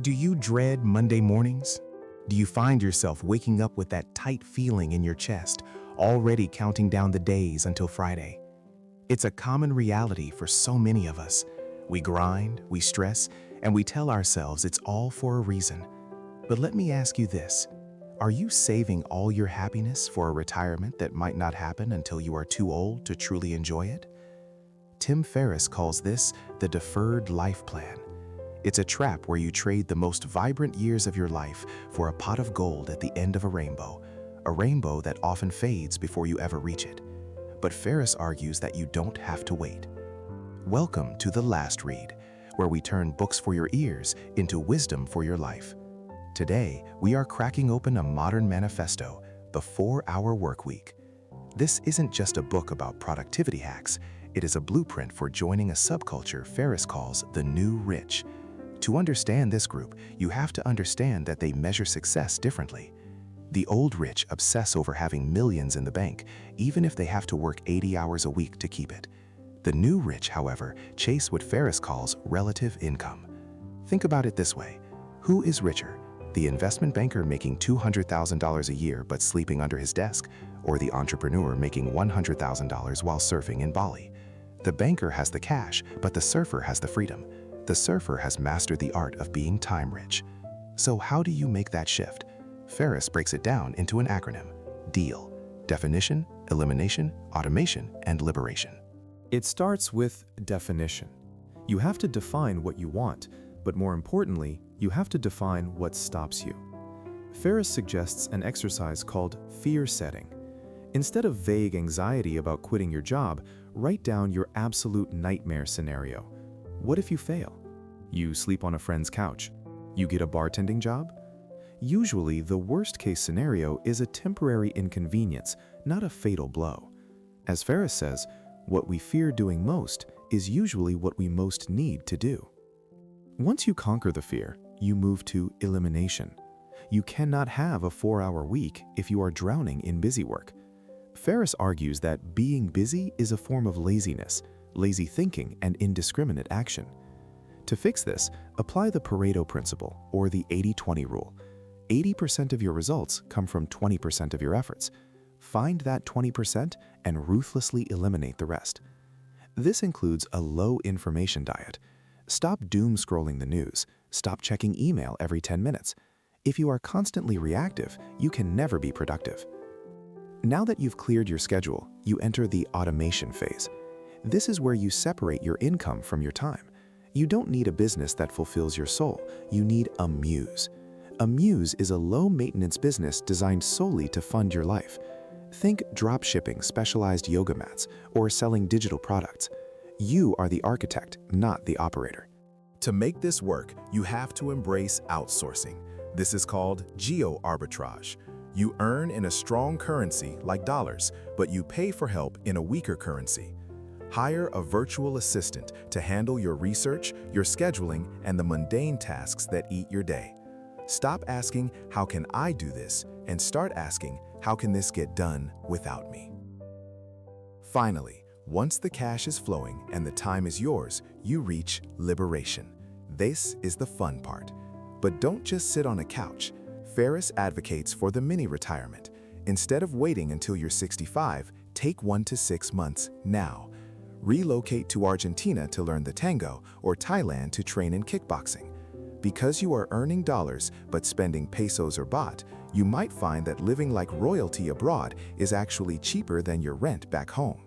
Do you dread Monday mornings? Do you find yourself waking up with that tight feeling in your chest, already counting down the days until Friday? It's a common reality for so many of us. We grind, we stress, and we tell ourselves it's all for a reason. But let me ask you this. Are you saving all your happiness for a retirement that might not happen until you are too old to truly enjoy it? Tim Ferriss calls this the deferred life plan. It's a trap where you trade the most vibrant years of your life for a pot of gold at the end of a rainbow that often fades before you ever reach it. But Ferriss argues that you don't have to wait. Welcome to The Last Read, where we turn books for your ears into wisdom for your life. Today, we are cracking open a modern manifesto, The 4-Hour Workweek. This isn't just a book about productivity hacks, it is a blueprint for joining a subculture Ferriss calls the new rich. To understand this group, you have to understand that they measure success differently. The old rich obsess over having millions in the bank, even if they have to work 80 hours a week to keep it. The new rich, however, chase what Ferriss calls relative income. Think about it this way. Who is richer? The investment banker making $200,000 a year but sleeping under his desk, or the entrepreneur making $100,000 while surfing in Bali? The banker has the cash, but the surfer has the freedom. The surfer has mastered the art of being time rich. So how do you make that shift? Ferriss breaks it down into an acronym: DEAL: definition, elimination, automation, and liberation. It starts with definition. You have to define what you want, but more importantly, you have to define what stops you. Ferriss suggests an exercise called fear setting. Instead of vague anxiety about quitting your job, write down your absolute nightmare scenario. What if you fail? You sleep on a friend's couch? You get a bartending job? Usually, the worst-case scenario is a temporary inconvenience, not a fatal blow. As Ferriss says, what we fear doing most is usually what we most need to do. Once you conquer the fear, you move to elimination. You cannot have a 4-hour week if you are drowning in busy work. Ferriss argues that being busy is a form of laziness, lazy thinking, and indiscriminate action. To fix this, apply the Pareto principle, or the 80-20 rule. 80% of your results come from 20% of your efforts. Find that 20% and ruthlessly eliminate the rest. This includes a low-information diet. Stop doom-scrolling the news. Stop checking email every 10 minutes. If you are constantly reactive, you can never be productive. Now that you've cleared your schedule, you enter the automation phase. This is where you separate your income from your time. You don't need a business that fulfills your soul. You need a muse. A muse is a low-maintenance business designed solely to fund your life. Think drop-shipping specialized yoga mats or selling digital products. You are the architect, not the operator. To make this work, you have to embrace outsourcing. This is called geo-arbitrage. You earn in a strong currency like dollars, but you pay for help in a weaker currency. Hire a virtual assistant to handle your research, your scheduling, and the mundane tasks that eat your day. Stop asking, "How can I do this?" and start asking, "How can this get done without me?" Finally, once the cash is flowing and the time is yours, you reach liberation. This is the fun part. But don't just sit on a couch. Ferriss advocates for the mini-retirement. Instead of waiting until you're 65, take 1 to 6 months now. Relocate to Argentina to learn the tango or Thailand to train in kickboxing. Because you are earning dollars but spending pesos or baht, you might find that living like royalty abroad is actually cheaper than your rent back home.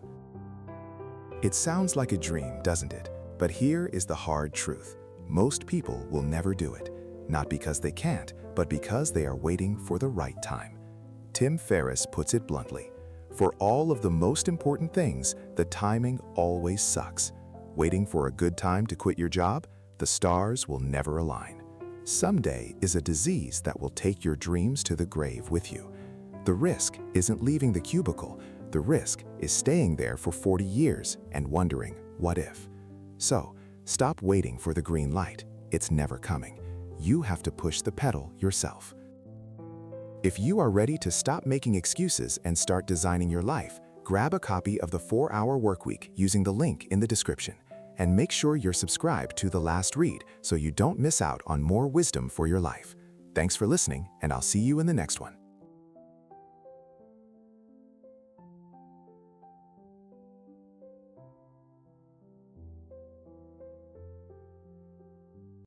It sounds like a dream, doesn't it? But here is the hard truth. Most people will never do it. Not because they can't, but because they are waiting for the right time. Tim Ferriss puts it bluntly. For all of the most important things, the timing always sucks. Waiting for a good time to quit your job? The stars will never align. Someday is a disease that will take your dreams to the grave with you. The risk isn't leaving the cubicle. The risk is staying there for 40 years and wondering, what if? So, stop waiting for the green light. It's never coming. You have to push the pedal yourself. If you are ready to stop making excuses and start designing your life, grab a copy of the 4-Hour Workweek using the link in the description. and make sure you're subscribed to The Last Read so you don't miss out on more wisdom for your life. Thanks for listening, and I'll see you in the next one.